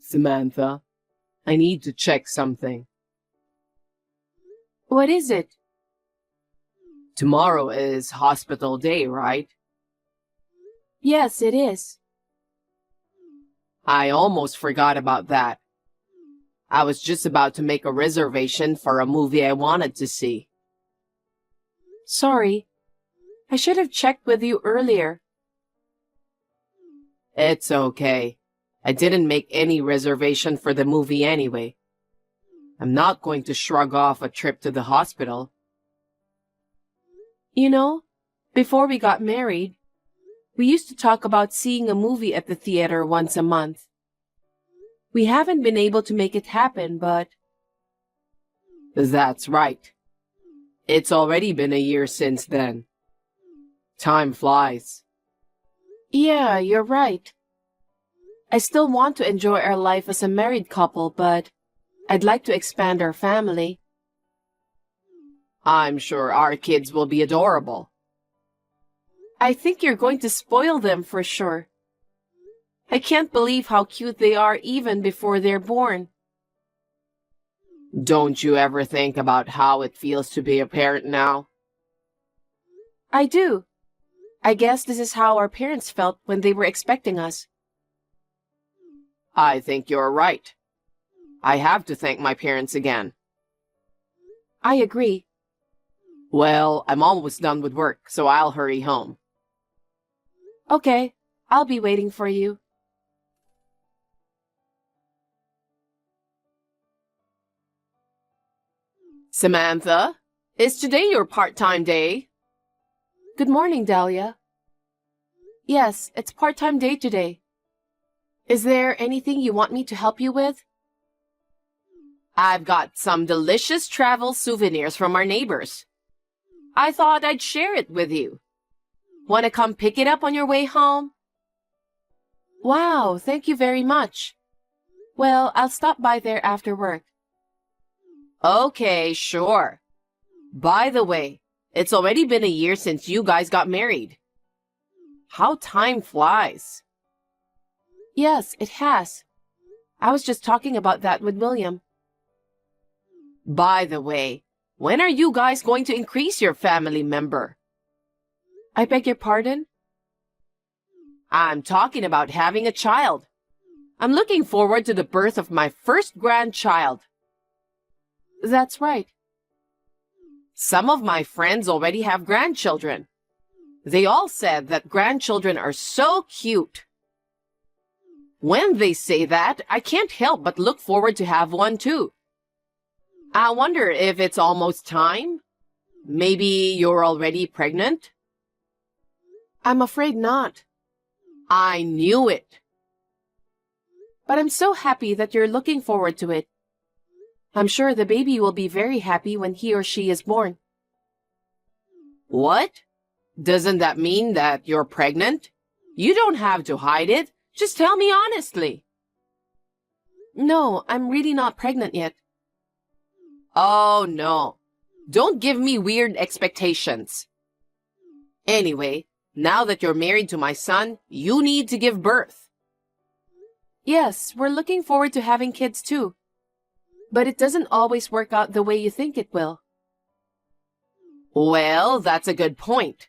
Samantha, I need to check something. What is it? Tomorrow is hospital day, right? Yes, it is. I almost forgot about that. I was just about to make a reservation for a movie I wanted to see. Sorry. I should have checked with you earlier. It's okay. I didn't make any reservation for the movie anyway. I'm not going to shrug off a trip to the hospital. You know, before we got married, we used to talk about seeing a movie at the theater once a month. We haven't been able to make it happen, but... That's right. It's already been a year since then. Time flies. Yeah, you're right. I still want to enjoy our life as a married couple, but I'd like to expand our family. I'm sure our kids will be adorable. I think you're going to spoil them for sure. I can't believe how cute they are even before they're born. Don't you ever think about how it feels to be a parent now? I do. I guess this is how our parents felt when they were expecting us. I think you're right. I have to thank my parents again. I agree. Well, I'm almost done with work, so I'll hurry home. Okay, I'll be waiting for you. Samantha, is today your part-time day? Good morning, Dahlia. Yes, it's part-time day today. Is there anything you want me to help you with? I've got some delicious travel souvenirs from our neighbors. I thought I'd share it with you. Want to come pick it up on your way home? Wow, thank you very much. Well, I'll stop by there after work. Okay, sure. By the way, it's already been a year since you guys got married. How time flies. Yes, it has. I was just talking about that with William. By the way, when are you guys going to increase your family member? I beg your pardon? I'm talking about having a child. I'm looking forward to the birth of my first grandchild. That's right. Some of my friends already have grandchildren. They all said that grandchildren are so cute. When they say that, I can't help but look forward to have one too. I wonder if it's almost time. Maybe you're already pregnant? I'm afraid not. I knew it. But I'm so happy that you're looking forward to it. I'm sure the baby will be very happy when he or she is born. What? Doesn't that mean that you're pregnant? You don't have to hide it. Just tell me honestly. No, I'm really not pregnant yet. Oh, no. Don't give me weird expectations. Anyway, now that you're married to my son, you need to give birth. Yes, we're looking forward to having kids too. But it doesn't always work out the way you think it will. Well, that's a good point.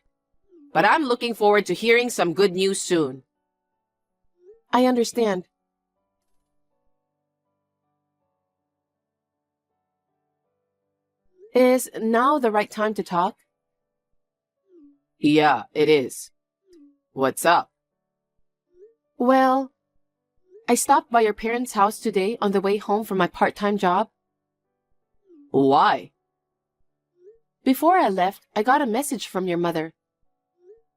But I'm looking forward to hearing some good news soon. I understand. Is now the right time to talk? Yeah, it is. What's up? Well, I stopped by your parents' house today on the way home from my part-time job. Why? Before I left, I got a message from your mother.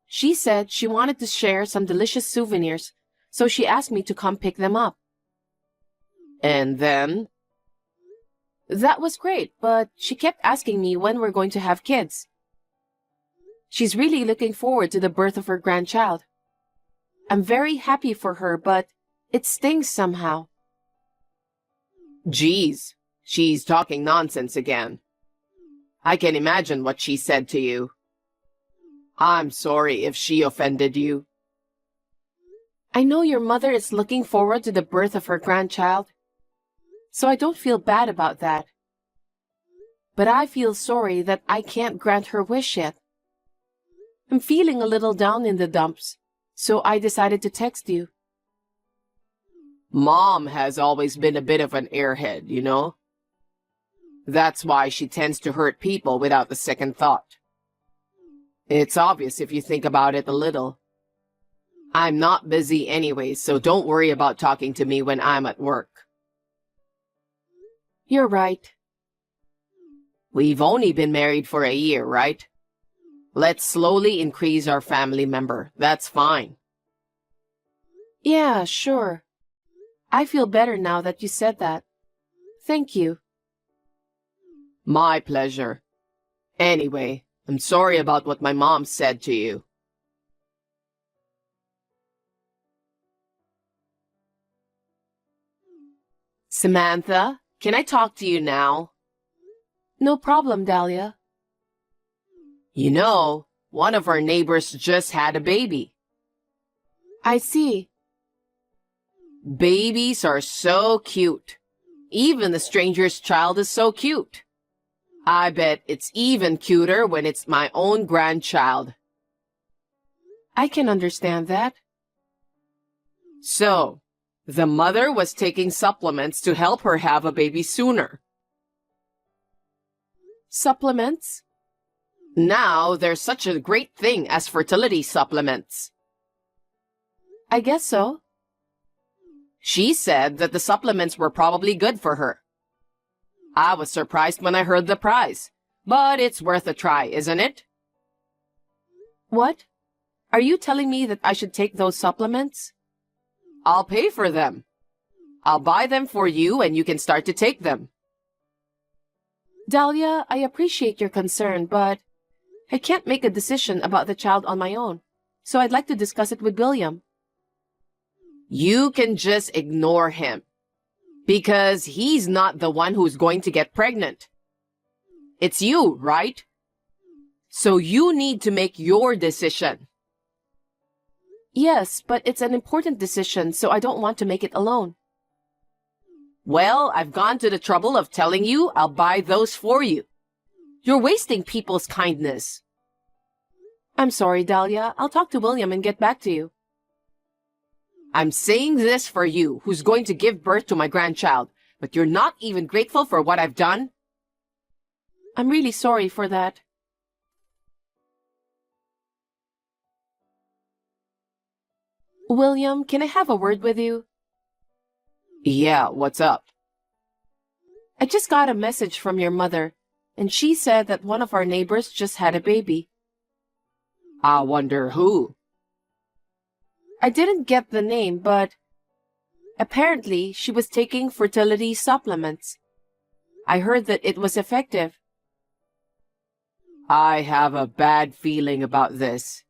She said she wanted to share some delicious souvenirs, so she asked me to come pick them up. And then? That was great, but she kept asking me when we're going to have kids. She's really looking forward to the birth of her grandchild. I'm very happy for her, but it stings somehow. Geez, she's talking nonsense again. I can imagine what she said to you. I'm sorry if she offended you. I know your mother is looking forward to the birth of her grandchild, so I don't feel bad about that. But I feel sorry that I can't grant her wish yet. I'm feeling a little down in the dumps, so I decided to text you. Mom has always been a bit of an airhead, you know? That's why she tends to hurt people without a second thought. It's obvious if you think about it a little. I'm not busy anyway, so don't worry about talking to me when I'm at work. You're right. We've only been married for a year, right? Let's slowly increase our family member. That's fine. Yeah, sure. I feel better now that you said that. Thank you. My pleasure. Anyway, I'm sorry about what my mom said to you. Samantha, can I talk to you now? No problem, Dahlia. You know, one of our neighbors just had a baby. I see. Babies are so cute. Even the stranger's child is so cute. I bet it's even cuter when it's my own grandchild. I can understand that. So, the mother was taking supplements to help her have a baby sooner. Supplements? Now, there's such a great thing as fertility supplements. I guess so. She said that the supplements were probably good for her. I was surprised when I heard the price, but it's worth a try, isn't it? What? Are you telling me that I should take those supplements? I'll pay for them. I'll buy them for you and you can start to take them. Dahlia, I appreciate your concern, but I can't make a decision about the child on my own, so I'd like to discuss it with William. You can just ignore him, because he's not the one who's going to get pregnant. It's you, right? So you need to make your decision. Yes, but it's an important decision, so I don't want to make it alone. Well, I've gone to the trouble of telling you I'll buy those for you. You're wasting people's kindness. I'm sorry, Dahlia. I'll talk to William and get back to you. I'm saying this for you, who's going to give birth to my grandchild, but you're not even grateful for what I've done? I'm really sorry for that. William, can I have a word with you? Yeah, what's up? I just got a message from your mother, and she said that one of our neighbors just had a baby. I wonder who. I didn't get the name, but apparently she was taking fertility supplements. I heard that it was effective. I have a bad feeling about this.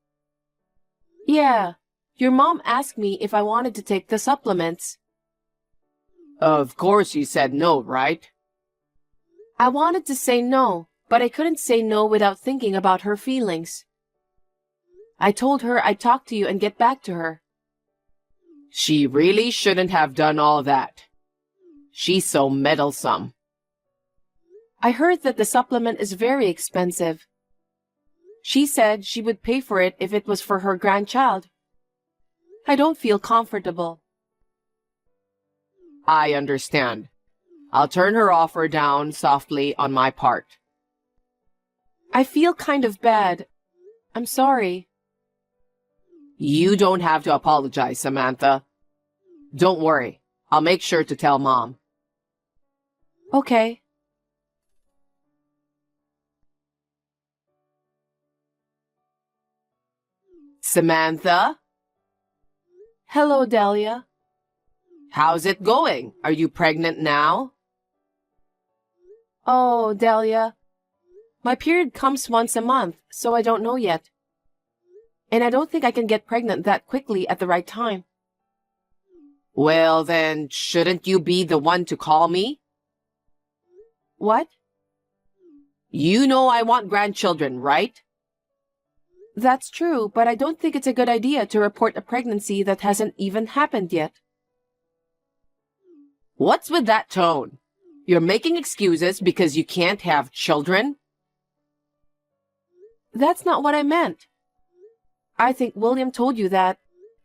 Yeah, your mom asked me if I wanted to take the supplements. Of course you said no, right? I wanted to say no, but I couldn't say no without thinking about her feelings. I told her I'd talk to you and get back to her. She really shouldn't have done all that. She's so meddlesome. I heard that the supplement is very expensive. She said she would pay for it if it was for her grandchild. I don't feel comfortable. I understand. I'll turn her offer down softly on my part. I feel kind of bad. I'm sorry. You don't have to apologize, Samantha. Don't worry. I'll make sure to tell Mom. Okay. Samantha? Hello, Dahlia. How's it going? Are you pregnant now? Oh, Dahlia. My period comes once a month, so I don't know yet. And I don't think I can get pregnant that quickly at the right time. Well, then, shouldn't you be the one to call me? What? You know I want grandchildren, right? That's true, but I don't think it's a good idea to report a pregnancy that hasn't even happened yet. What's with that tone? You're making excuses because you can't have children? That's not what I meant. I think William told you that.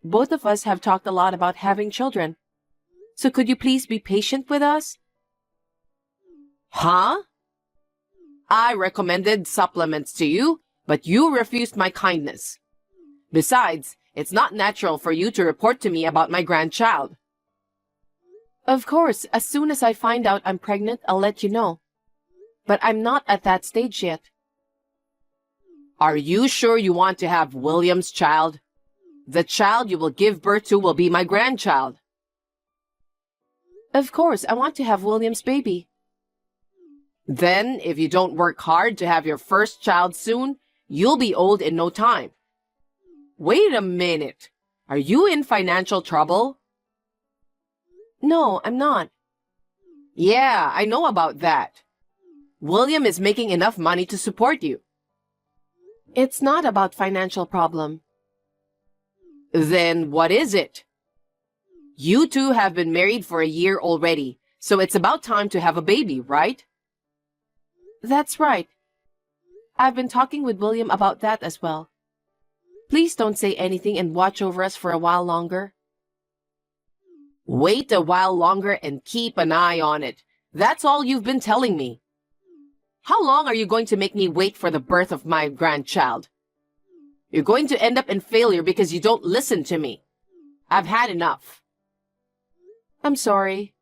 Both of us have talked a lot about having children. So could you please be patient with us? Huh? I recommended supplements to you, but you refused my kindness. Besides, it's not natural for you to report to me about my grandchild. Of course, as soon as I find out I'm pregnant, I'll let you know. But I'm not at that stage yet. Are you sure you want to have William's child? The child you will give birth to will be my grandchild. Of course, I want to have William's baby. Then, if you don't work hard to have your first child soon, you'll be old in no time. Wait a minute. Are you in financial trouble? No, I'm not. Yeah, I know about that. William is making enough money to support you. It's not about financial problem. Then what is it? You two have been married for a year already, so it's about time to have a baby, right? That's right. I've been talking with William about that as well. Please don't say anything and watch over us for a while longer. Wait a while longer and keep an eye on it. That's all you've been telling me. How long are you going to make me wait for the birth of my grandchild? You're going to end up in failure because you don't listen to me. I've had enough. I'm sorry.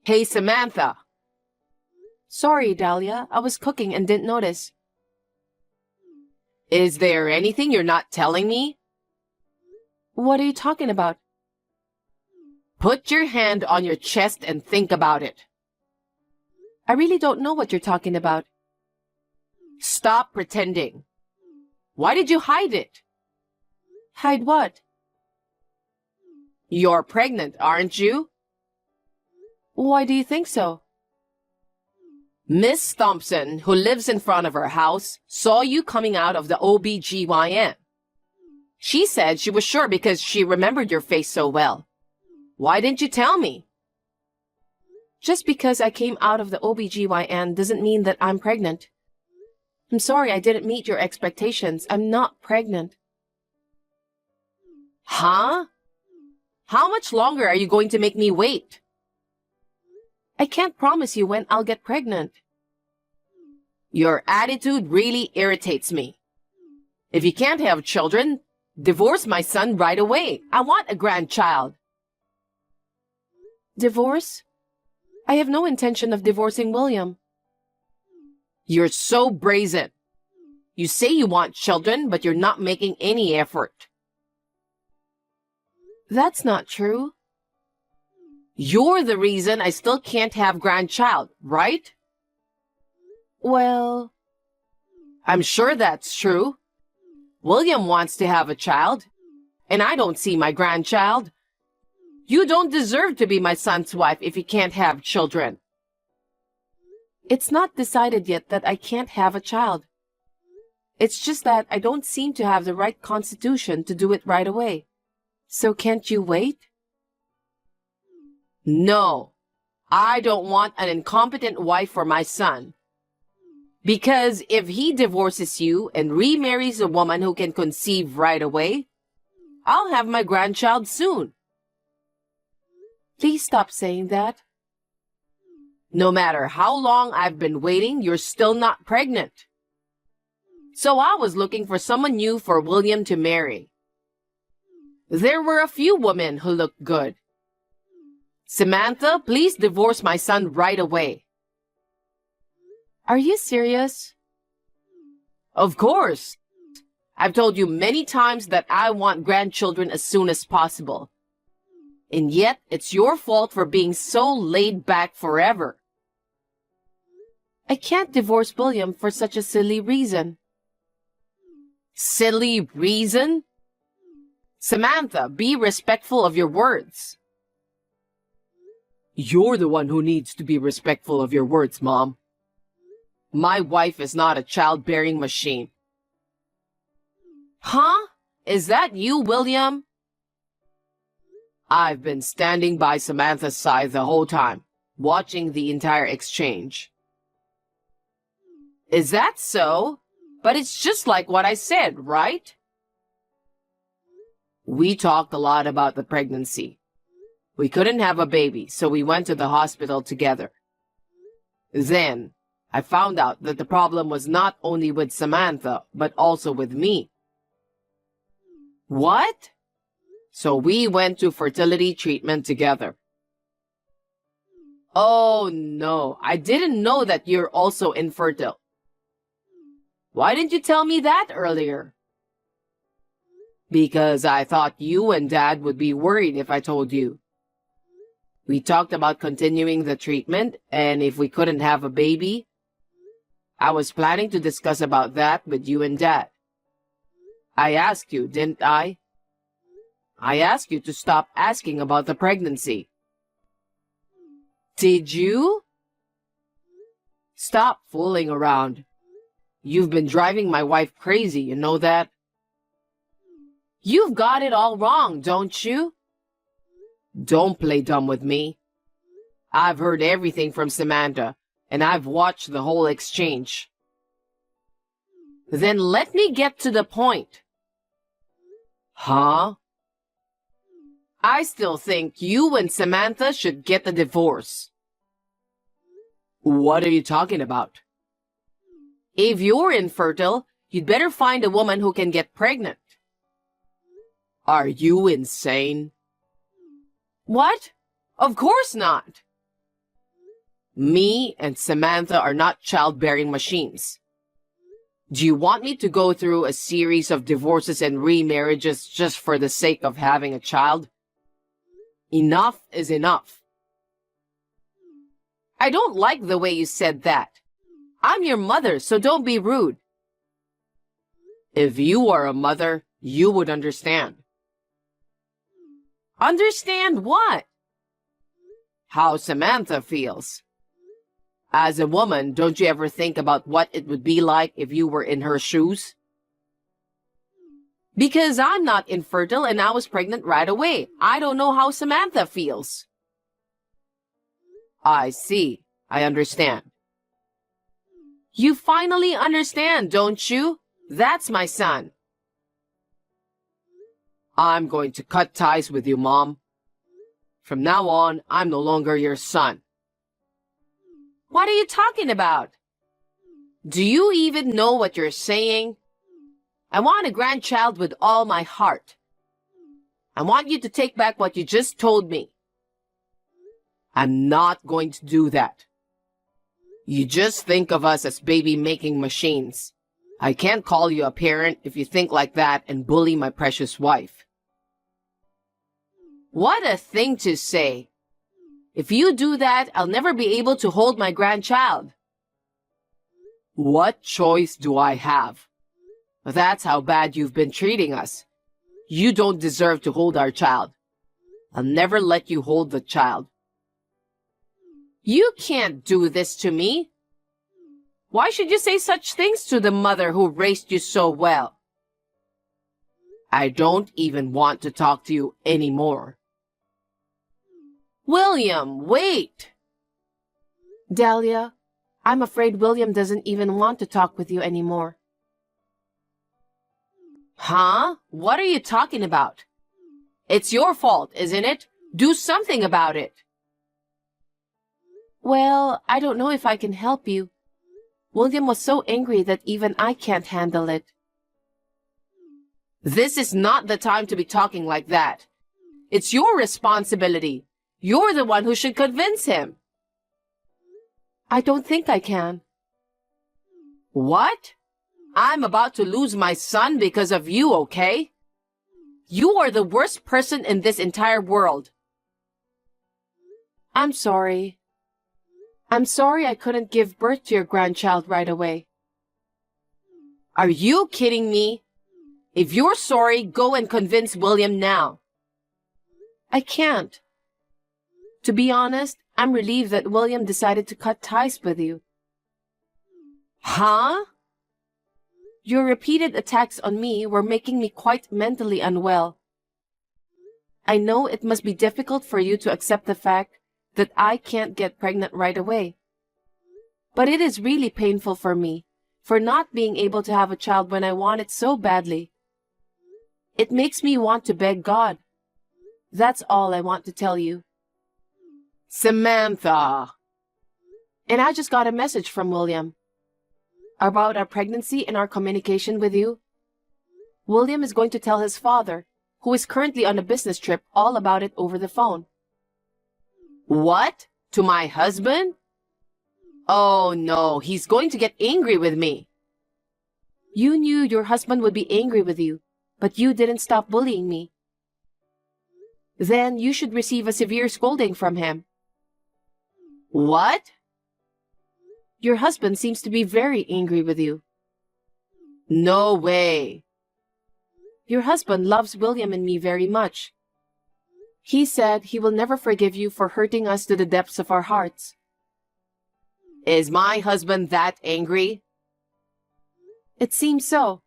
Hey, Samantha. Sorry, Dahlia. I was cooking and didn't notice. Is there anything you're not telling me? What are you talking about? Put your hand on your chest and think about it. I really don't know what you're talking about. Stop pretending. Why did you hide it? Hide what? You're pregnant, aren't you? Why do you think so? Miss Thompson, who lives in front of her house, saw you coming out of the OBGYN. She said she was sure because she remembered your face so well. Why didn't you tell me? Just because I came out of the OBGYN doesn't mean that I'm pregnant. I'm sorry I didn't meet your expectations. I'm not pregnant. Huh? How much longer are you going to make me wait? I can't promise you when I'll get pregnant. Your attitude really irritates me. If you can't have children, divorce my son right away. I want a grandchild. Divorce? I have no intention of divorcing William. You're so brazen. You say you want children, but you're not making any effort. That's not true. You're the reason I still can't have grandchild, right? Well, I'm sure that's true. William wants to have a child, and I don't see my grandchild. You don't deserve to be my son's wife if you can't have children. it's not decided yet that I can't have a child. It's just that I don't seem to have the right constitution to do it right away. So can't you wait? No, I don't want an incompetent wife for my son. Because if he divorces you and remarries a woman who can conceive right away, I'll have my grandchild soon. Please stop saying that. No matter how long I've been waiting, you're still not pregnant. So I was looking for someone new for William to marry. There were a few women who looked good. Samantha, please divorce my son right away. Are you serious? Of course. I've told you many times that I want grandchildren as soon as possible. And yet, it's your fault for being so laid back forever. I can't divorce William for such a silly reason. Silly reason? Samantha, be respectful of your words. You're the one who needs to be respectful of your words, Mom. My wife is not a childbearing machine. Huh? Is that you, William? I've been standing by Samantha's side the whole time, watching the entire exchange. Is that so? But it's just like what I said, right? We talked a lot about the pregnancy. We couldn't have a baby, so we went to the hospital together. Then, I found out that the problem was not only with Samantha, but also with me. What? So we went to fertility treatment together. Oh no, I didn't know that you're also infertile. Why didn't you tell me that earlier? Because I thought you and Dad would be worried if I told you. We talked about continuing the treatment, and if we couldn't have a baby, I was planning to discuss about that with you and Dad. I asked you, didn't I? I asked you to stop asking about the pregnancy. Did you? Stop fooling around. You've been driving my wife crazy, you know that? You've got it all wrong, don't you? Don't play dumb with me. I've heard everything from Samantha, and I've watched the whole exchange. Then let me get to the point. Huh? I still think you and Samantha should get a divorce. What are you talking about? If you're infertile, you'd better find a woman who can get pregnant. Are you insane? What? Of course not. Me and Samantha are not childbearing machines. Do you want me to go through a series of divorces and remarriages just for the sake of having a child? Enough is enough. I don't like the way you said that. I'm your mother, so don't be rude. If you are a mother, you would understand. Understand what? How Samantha feels. As a woman, don't you ever think about what it would be like if you were in her shoes? Because I'm not infertile and I was pregnant right away. I don't know how Samantha feels. I see. I understand. You finally understand, don't you? That's my son. I'm going to cut ties with you, Mom. From now on, I'm no longer your son. What are you talking about? Do you even know what you're saying? I want a grandchild with all my heart. I want you to take back what you just told me. I'm not going to do that. You just think of us as baby-making machines. I can't call you a parent if you think like that and bully my precious wife. What a thing to say. If you do that, I'll never be able to hold my grandchild. What choice do I have? That's how bad you've been treating us. You don't deserve to hold our child. I'll never let you hold the child. You can't do this to me. Why should you say such things to the mother who raised you so well? I don't even want to talk to you anymore. William, wait! Dahlia, I'm afraid William doesn't even want to talk with you anymore. Huh? What are you talking about? It's your fault, isn't it? Do something about it. Well, I don't know if I can help you. William was so angry that even I can't handle it. This is not the time to be talking like that. It's your responsibility. You're the one who should convince him. I don't think I can. What? I'm about to lose my son because of you, okay? You are the worst person in this entire world. I'm sorry. I'm sorry I couldn't give birth to your grandchild right away. Are you kidding me? If you're sorry, go and convince William now. I can't. To be honest, I'm relieved that William decided to cut ties with you. Huh? Your repeated attacks on me were making me quite mentally unwell. I know it must be difficult for you to accept the fact that I can't get pregnant right away. But it is really painful for me, for not being able to have a child when I want it so badly. It makes me want to beg God. That's all I want to tell you. Samantha. And I just got a message from William about our pregnancy and our communication with you. William is going to tell his father, who is currently on a business trip, all about it over the phone. What? To my husband? Oh no, he's going to get angry with me. You knew your husband would be angry with you, but you didn't stop bullying me. Then you should receive a severe scolding from him. What? Your husband seems to be very angry with you. No way. Your husband loves William and me very much. He said he will never forgive you for hurting us to the depths of our hearts. Is my husband that angry? It seems so.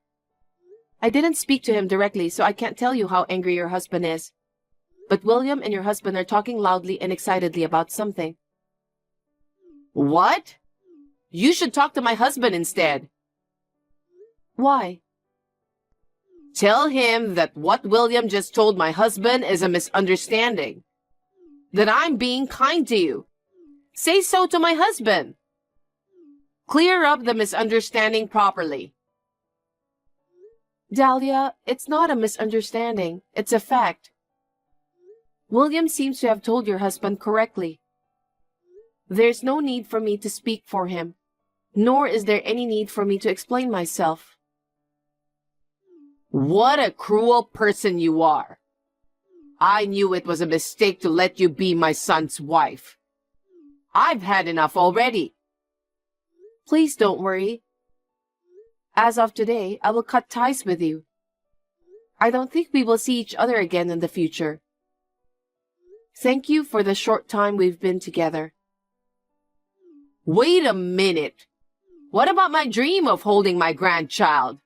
I didn't speak to him directly, so I can't tell you how angry your husband is. But William and your husband are talking loudly and excitedly about something. What? You should talk to my husband instead. Why? Tell him that what William just told my husband is a misunderstanding. That I'm being kind to you. Say so to my husband. Clear up the misunderstanding properly. Dahlia, it's not a misunderstanding. It's a fact. William seems to have told your husband correctly. There's no need for me to speak for him, nor is there any need for me to explain myself. What a cruel person you are. I knew it was a mistake to let you be my son's wife. I've had enough already. Please don't worry. As of today, I will cut ties with you. I don't think we will see each other again in the future. Thank you for the short time we've been together. Wait a minute. What about my dream of holding my grandchild?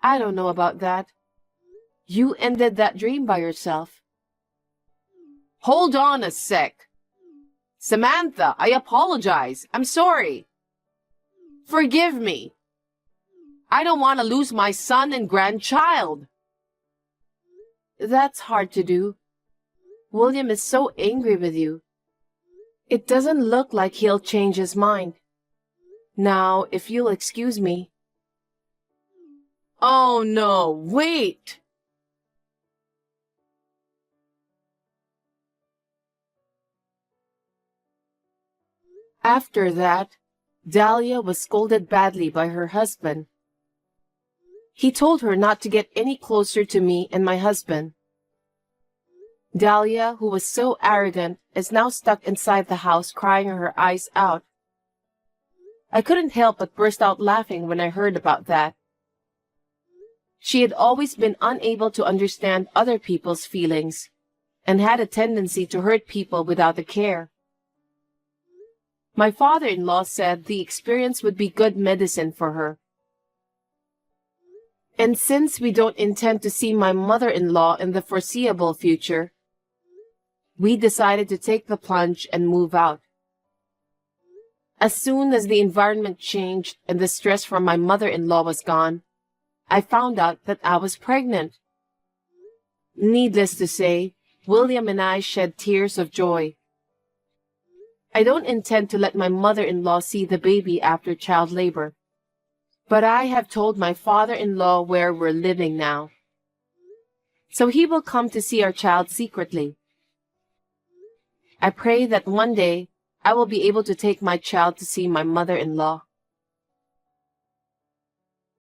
I don't know about that. You ended that dream by yourself. Hold on a sec. Samantha, I apologize. I'm sorry. Forgive me. I don't want to lose my son and grandchild. That's hard to do. William is so angry with you. It doesn't look like he'll change his mind. Now, if you'll excuse me. Oh no, wait! After that, Dahlia was scolded badly by her husband. He told her not to get any closer to me and my husband. Dahlia, who was so arrogant, is now stuck inside the house crying her eyes out. I couldn't help but burst out laughing when I heard about that. She had always been unable to understand other people's feelings and had a tendency to hurt people without a care. My father-in-law said the experience would be good medicine for her. And since we don't intend to see my mother-in-law in the foreseeable future, we decided to take the plunge and move out. As soon as the environment changed and the stress from my mother-in-law was gone, I found out that I was pregnant. Needless to say, William and I shed tears of joy. I don't intend to let my mother-in-law see the baby after child labor, but I have told my father-in-law where we're living now. So he will come to see our child secretly. I pray that one day I will be able to take my child to see my mother-in-law.